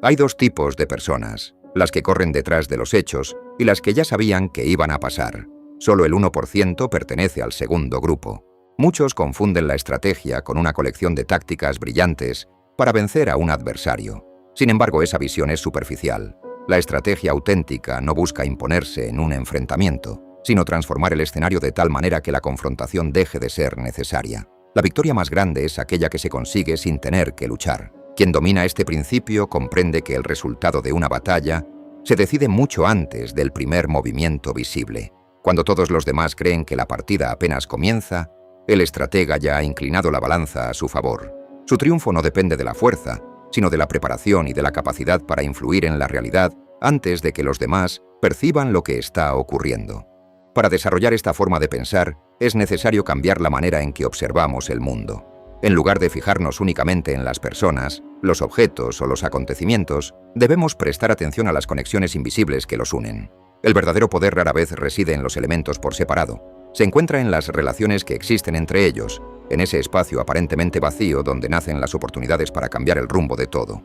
Hay dos tipos de personas, las que corren detrás de los hechos y las que ya sabían que iban a pasar. Solo el 1% pertenece al segundo grupo. Muchos confunden la estrategia con una colección de tácticas brillantes para vencer a un adversario. Sin embargo, esa visión es superficial. La estrategia auténtica no busca imponerse en un enfrentamiento, sino transformar el escenario de tal manera que la confrontación deje de ser necesaria. La victoria más grande es aquella que se consigue sin tener que luchar. Quien domina este principio comprende que el resultado de una batalla se decide mucho antes del primer movimiento visible. Cuando todos los demás creen que la partida apenas comienza, el estratega ya ha inclinado la balanza a su favor. Su triunfo no depende de la fuerza, sino de la preparación y de la capacidad para influir en la realidad antes de que los demás perciban lo que está ocurriendo. Para desarrollar esta forma de pensar, es necesario cambiar la manera en que observamos el mundo. En lugar de fijarnos únicamente en las personas, los objetos o los acontecimientos, debemos prestar atención a las conexiones invisibles que los unen. El verdadero poder rara vez reside en los elementos por separado. Se encuentra en las relaciones que existen entre ellos, en ese espacio aparentemente vacío donde nacen las oportunidades para cambiar el rumbo de todo.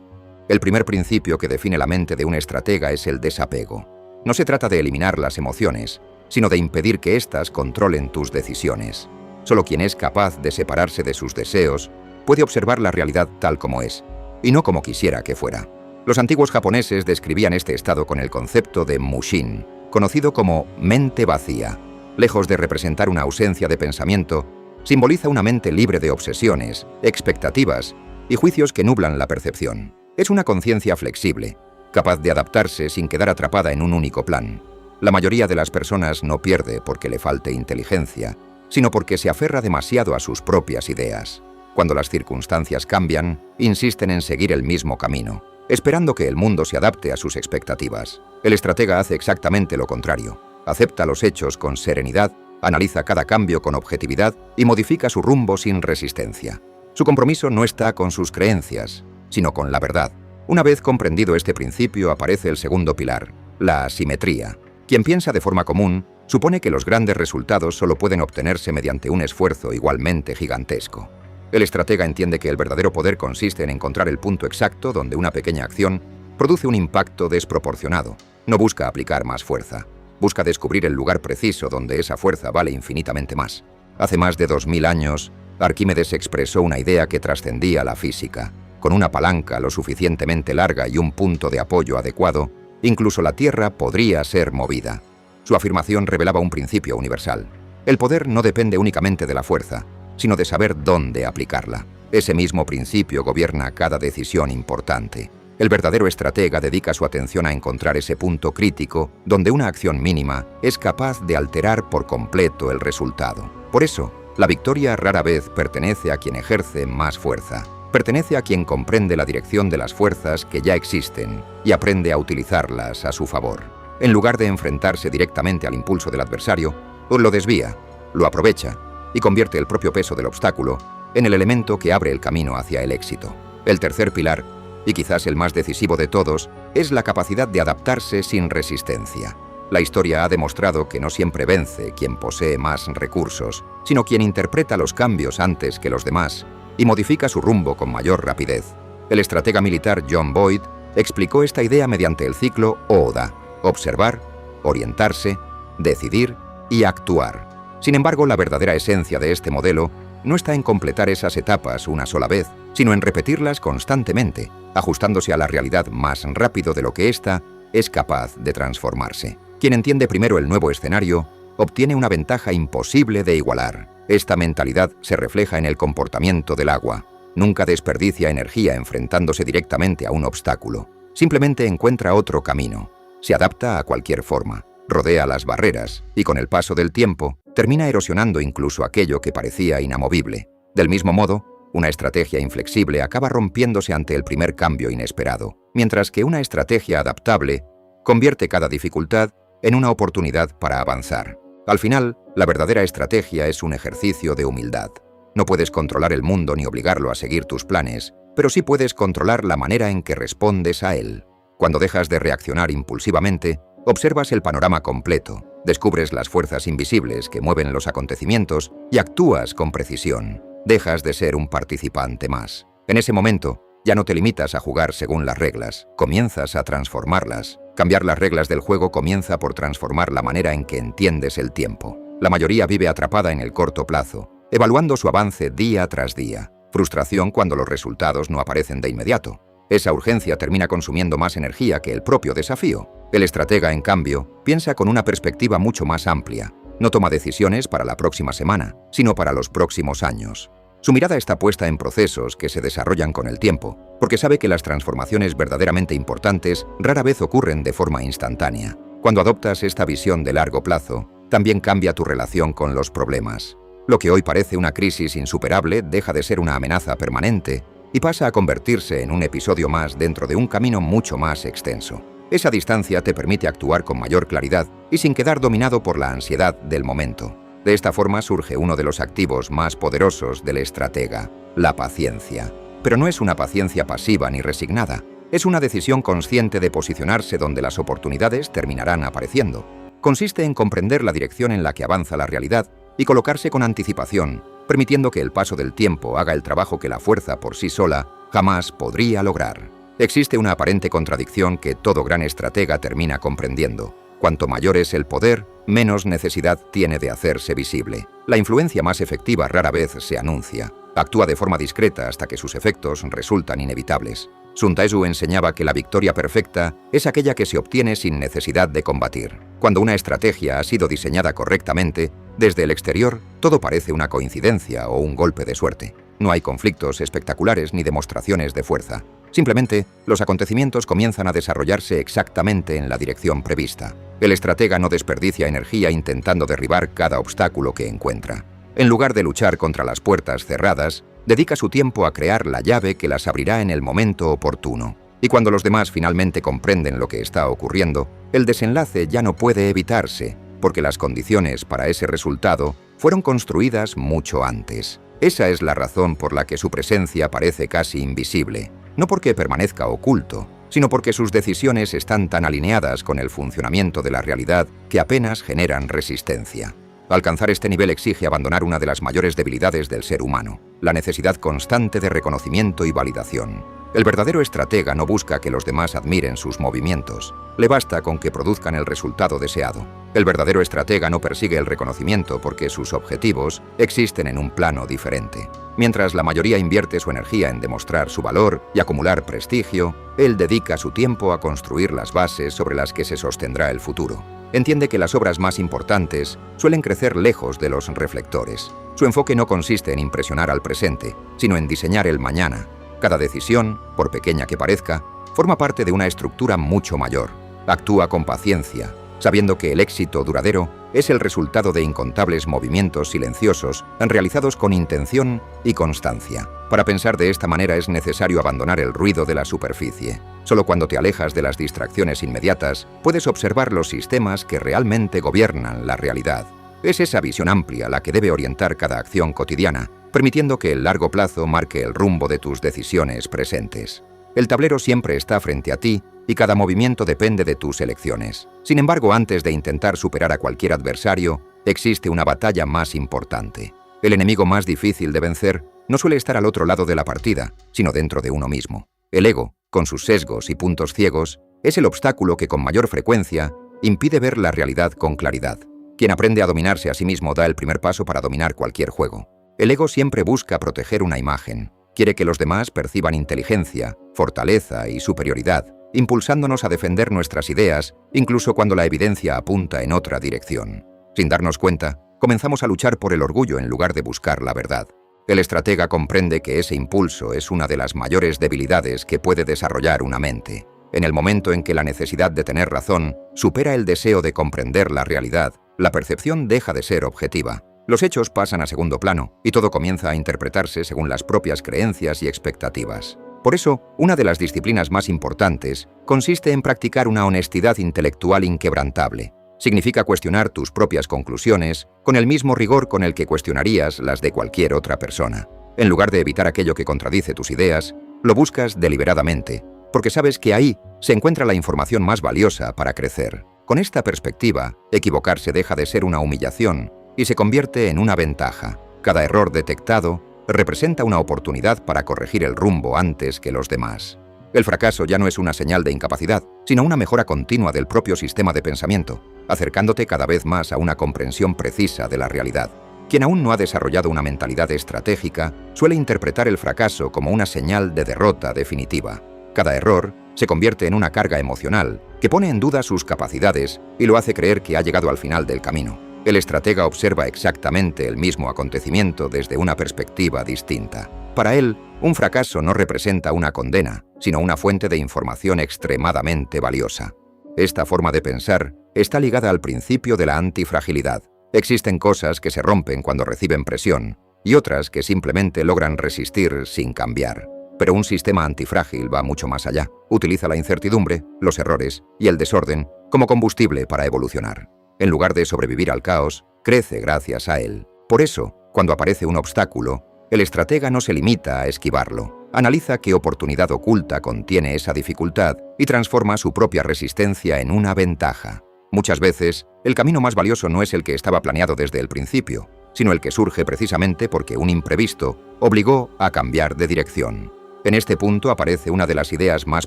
El primer principio que define la mente de un estratega es el desapego. No se trata de eliminar las emociones, sino de impedir que éstas controlen tus decisiones. Solo quien es capaz de separarse de sus deseos puede observar la realidad tal como es, y no como quisiera que fuera. Los antiguos japoneses describían este estado con el concepto de mushin, conocido como mente vacía. Lejos de representar una ausencia de pensamiento, simboliza una mente libre de obsesiones, expectativas y juicios que nublan la percepción. Es una conciencia flexible, capaz de adaptarse sin quedar atrapada en un único plan. La mayoría de las personas no pierde porque le falte inteligencia, sino porque se aferra demasiado a sus propias ideas. Cuando las circunstancias cambian, insisten en seguir el mismo camino, esperando que el mundo se adapte a sus expectativas. El estratega hace exactamente lo contrario. Acepta los hechos con serenidad, analiza cada cambio con objetividad y modifica su rumbo sin resistencia. Su compromiso no está con sus creencias, sino con la verdad. Una vez comprendido este principio, aparece el segundo pilar, la asimetría. Quien piensa de forma común, supone que los grandes resultados solo pueden obtenerse mediante un esfuerzo igualmente gigantesco. El estratega entiende que el verdadero poder consiste en encontrar el punto exacto donde una pequeña acción produce un impacto desproporcionado. No busca aplicar más fuerza. Busca descubrir el lugar preciso donde esa fuerza vale infinitamente más. Hace más de 2000 años, Arquímedes expresó una idea que trascendía la física. Con una palanca lo suficientemente larga y un punto de apoyo adecuado, incluso la Tierra podría ser movida. Su afirmación revelaba un principio universal. El poder no depende únicamente de la fuerza, sino de saber dónde aplicarla. Ese mismo principio gobierna cada decisión importante. El verdadero estratega dedica su atención a encontrar ese punto crítico donde una acción mínima es capaz de alterar por completo el resultado. Por eso, la victoria rara vez pertenece a quien ejerce más fuerza. Pertenece a quien comprende la dirección de las fuerzas que ya existen y aprende a utilizarlas a su favor. En lugar de enfrentarse directamente al impulso del adversario, lo desvía, lo aprovecha y convierte el propio peso del obstáculo en el elemento que abre el camino hacia el éxito. El tercer pilar, y quizás el más decisivo de todos, es la capacidad de adaptarse sin resistencia. La historia ha demostrado que no siempre vence quien posee más recursos, sino quien interpreta los cambios antes que los demás y modifica su rumbo con mayor rapidez. El estratega militar John Boyd explicó esta idea mediante el ciclo OODA: observar, orientarse, decidir y actuar. Sin embargo, la verdadera esencia de este modelo no está en completar esas etapas una sola vez, sino en repetirlas constantemente, ajustándose a la realidad más rápido de lo que ésta es capaz de transformarse. Quien entiende primero el nuevo escenario, obtiene una ventaja imposible de igualar. Esta mentalidad se refleja en el comportamiento del agua. Nunca desperdicia energía enfrentándose directamente a un obstáculo. Simplemente encuentra otro camino. Se adapta a cualquier forma, rodea las barreras y con el paso del tiempo termina erosionando incluso aquello que parecía inamovible. Del mismo modo, una estrategia inflexible acaba rompiéndose ante el primer cambio inesperado, mientras que una estrategia adaptable convierte cada dificultad en una oportunidad para avanzar. Al final, la verdadera estrategia es un ejercicio de humildad. No puedes controlar el mundo ni obligarlo a seguir tus planes, pero sí puedes controlar la manera en que respondes a él. Cuando dejas de reaccionar impulsivamente, observas el panorama completo, descubres las fuerzas invisibles que mueven los acontecimientos y actúas con precisión. Dejas de ser un participante más. En ese momento, Ya no te limitas a jugar según las reglas, comienzas a transformarlas. Cambiar las reglas del juego comienza por transformar la manera en que entiendes el tiempo. La mayoría vive atrapada en el corto plazo, evaluando su avance día tras día. Frustración cuando los resultados no aparecen de inmediato. Esa urgencia termina consumiendo más energía que el propio desafío. El estratega, en cambio, piensa con una perspectiva mucho más amplia. No toma decisiones para la próxima semana, sino para los próximos años. Su mirada está puesta en procesos que se desarrollan con el tiempo, porque sabe que las transformaciones verdaderamente importantes rara vez ocurren de forma instantánea. Cuando adoptas esta visión de largo plazo, también cambia tu relación con los problemas. Lo que hoy parece una crisis insuperable deja de ser una amenaza permanente y pasa a convertirse en un episodio más dentro de un camino mucho más extenso. Esa distancia te permite actuar con mayor claridad y sin quedar dominado por la ansiedad del momento. De esta forma surge uno de los activos más poderosos del estratega, la paciencia. Pero no es una paciencia pasiva ni resignada, es una decisión consciente de posicionarse donde las oportunidades terminarán apareciendo. Consiste en comprender la dirección en la que avanza la realidad y colocarse con anticipación, permitiendo que el paso del tiempo haga el trabajo que la fuerza por sí sola jamás podría lograr. Existe una aparente contradicción que todo gran estratega termina comprendiendo. Cuanto mayor es el poder, menos necesidad tiene de hacerse visible. La influencia más efectiva rara vez se anuncia. Actúa de forma discreta hasta que sus efectos resultan inevitables. Sun Tzu enseñaba que la victoria perfecta es aquella que se obtiene sin necesidad de combatir. Cuando una estrategia ha sido diseñada correctamente, desde el exterior todo parece una coincidencia o un golpe de suerte. No hay conflictos espectaculares ni demostraciones de fuerza. Simplemente, los acontecimientos comienzan a desarrollarse exactamente en la dirección prevista. El estratega no desperdicia energía intentando derribar cada obstáculo que encuentra. En lugar de luchar contra las puertas cerradas, dedica su tiempo a crear la llave que las abrirá en el momento oportuno. Y cuando los demás finalmente comprenden lo que está ocurriendo, el desenlace ya no puede evitarse, porque las condiciones para ese resultado fueron construidas mucho antes. Esa es la razón por la que su presencia parece casi invisible. No porque permanezca oculto, sino porque sus decisiones están tan alineadas con el funcionamiento de la realidad que apenas generan resistencia. Alcanzar este nivel exige abandonar una de las mayores debilidades del ser humano, la necesidad constante de reconocimiento y validación. El verdadero estratega no busca que los demás admiren sus movimientos, le basta con que produzcan el resultado deseado. El verdadero estratega no persigue el reconocimiento porque sus objetivos existen en un plano diferente. Mientras la mayoría invierte su energía en demostrar su valor y acumular prestigio, él dedica su tiempo a construir las bases sobre las que se sostendrá el futuro. Entiende que las obras más importantes suelen crecer lejos de los reflectores. Su enfoque no consiste en impresionar al presente, sino en diseñar el mañana. Cada decisión, por pequeña que parezca, forma parte de una estructura mucho mayor. Actúa con paciencia, sabiendo que el éxito duradero es el resultado de incontables movimientos silenciosos realizados con intención y constancia. Para pensar de esta manera es necesario abandonar el ruido de la superficie. Solo cuando te alejas de las distracciones inmediatas puedes observar los sistemas que realmente gobiernan la realidad. Es esa visión amplia la que debe orientar cada acción cotidiana, permitiendo que el largo plazo marque el rumbo de tus decisiones presentes. El tablero siempre está frente a ti y cada movimiento depende de tus elecciones. Sin embargo, antes de intentar superar a cualquier adversario, existe una batalla más importante. El enemigo más difícil de vencer no suele estar al otro lado de la partida, sino dentro de uno mismo. El ego, con sus sesgos y puntos ciegos, es el obstáculo que con mayor frecuencia impide ver la realidad con claridad. Quien aprende a dominarse a sí mismo da el primer paso para dominar cualquier juego. El ego siempre busca proteger una imagen. Quiere que los demás perciban inteligencia, fortaleza y superioridad, impulsándonos a defender nuestras ideas, incluso cuando la evidencia apunta en otra dirección. Sin darnos cuenta, comenzamos a luchar por el orgullo en lugar de buscar la verdad. El estratega comprende que ese impulso es una de las mayores debilidades que puede desarrollar una mente. En el momento en que la necesidad de tener razón supera el deseo de comprender la realidad, la percepción deja de ser objetiva. Los hechos pasan a segundo plano y todo comienza a interpretarse según las propias creencias y expectativas. Por eso, una de las disciplinas más importantes consiste en practicar una honestidad intelectual inquebrantable. Significa cuestionar tus propias conclusiones con el mismo rigor con el que cuestionarías las de cualquier otra persona. En lugar de evitar aquello que contradice tus ideas, lo buscas deliberadamente, porque sabes que ahí se encuentra la información más valiosa para crecer. Con esta perspectiva, equivocarse deja de ser una humillación y se convierte en una ventaja. Cada error detectado representa una oportunidad para corregir el rumbo antes que los demás. El fracaso ya no es una señal de incapacidad, sino una mejora continua del propio sistema de pensamiento, acercándote cada vez más a una comprensión precisa de la realidad. Quien aún no ha desarrollado una mentalidad estratégica suele interpretar el fracaso como una señal de derrota definitiva. Cada error se convierte en una carga emocional que pone en duda sus capacidades y lo hace creer que ha llegado al final del camino. El estratega observa exactamente el mismo acontecimiento desde una perspectiva distinta. Para él, un fracaso no representa una condena, sino una fuente de información extremadamente valiosa. Esta forma de pensar está ligada al principio de la antifragilidad. Existen cosas que se rompen cuando reciben presión y otras que simplemente logran resistir sin cambiar. Pero un sistema antifrágil va mucho más allá. Utiliza la incertidumbre, los errores y el desorden como combustible para evolucionar. En lugar de sobrevivir al caos, crece gracias a él. Por eso, cuando aparece un obstáculo, el estratega no se limita a esquivarlo. Analiza qué oportunidad oculta contiene esa dificultad y transforma su propia resistencia en una ventaja. Muchas veces, el camino más valioso no es el que estaba planeado desde el principio, sino el que surge precisamente porque un imprevisto obligó a cambiar de dirección. En este punto aparece una de las ideas más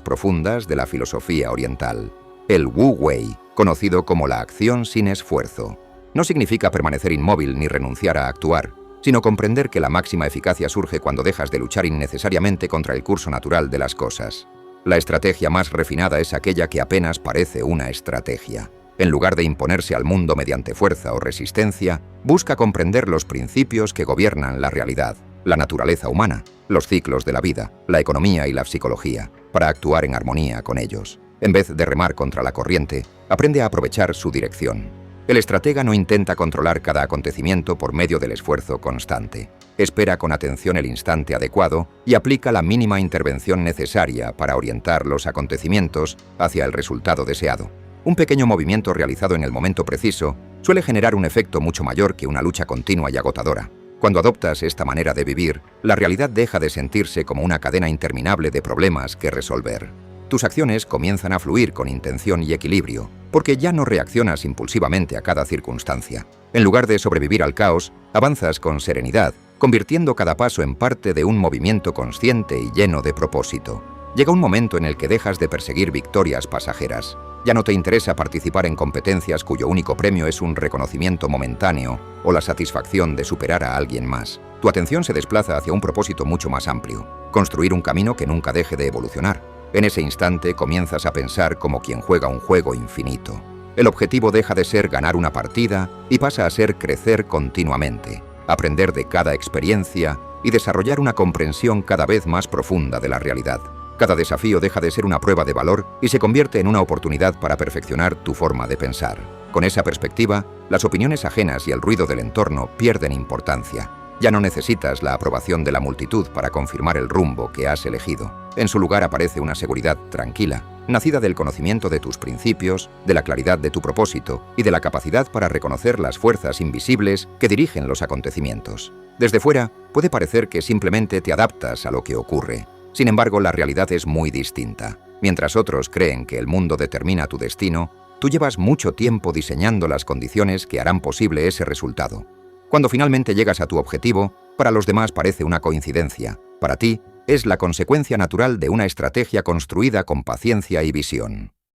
profundas de la filosofía oriental, el Wu Wei, conocido como la acción sin esfuerzo. No significa permanecer inmóvil ni renunciar a actuar, sino comprender que la máxima eficacia surge cuando dejas de luchar innecesariamente contra el curso natural de las cosas. La estrategia más refinada es aquella que apenas parece una estrategia. En lugar de imponerse al mundo mediante fuerza o resistencia, busca comprender los principios que gobiernan la realidad, la naturaleza humana, los ciclos de la vida, la economía y la psicología, para actuar en armonía con ellos. En vez de remar contra la corriente, aprende a aprovechar su dirección. El estratega no intenta controlar cada acontecimiento por medio del esfuerzo constante. Espera con atención el instante adecuado y aplica la mínima intervención necesaria para orientar los acontecimientos hacia el resultado deseado. Un pequeño movimiento realizado en el momento preciso suele generar un efecto mucho mayor que una lucha continua y agotadora. Cuando adoptas esta manera de vivir, la realidad deja de sentirse como una cadena interminable de problemas que resolver. Tus acciones comienzan a fluir con intención y equilibrio, porque ya no reaccionas impulsivamente a cada circunstancia. En lugar de sobrevivir al caos, avanzas con serenidad, convirtiendo cada paso en parte de un movimiento consciente y lleno de propósito. Llega un momento en el que dejas de perseguir victorias pasajeras. Ya no te interesa participar en competencias cuyo único premio es un reconocimiento momentáneo o la satisfacción de superar a alguien más. Tu atención se desplaza hacia un propósito mucho más amplio, construir un camino que nunca deje de evolucionar. En ese instante comienzas a pensar como quien juega un juego infinito. El objetivo deja de ser ganar una partida y pasa a ser crecer continuamente, aprender de cada experiencia y desarrollar una comprensión cada vez más profunda de la realidad. Cada desafío deja de ser una prueba de valor y se convierte en una oportunidad para perfeccionar tu forma de pensar. Con esa perspectiva, las opiniones ajenas y el ruido del entorno pierden importancia. Ya no necesitas la aprobación de la multitud para confirmar el rumbo que has elegido. En su lugar aparece una seguridad tranquila, nacida del conocimiento de tus principios, de la claridad de tu propósito y de la capacidad para reconocer las fuerzas invisibles que dirigen los acontecimientos. Desde fuera, puede parecer que simplemente te adaptas a lo que ocurre. Sin embargo, la realidad es muy distinta. Mientras otros creen que el mundo determina tu destino, tú llevas mucho tiempo diseñando las condiciones que harán posible ese resultado. Cuando finalmente llegas a tu objetivo, para los demás parece una coincidencia. Para ti, es la consecuencia natural de una estrategia construida con paciencia y visión.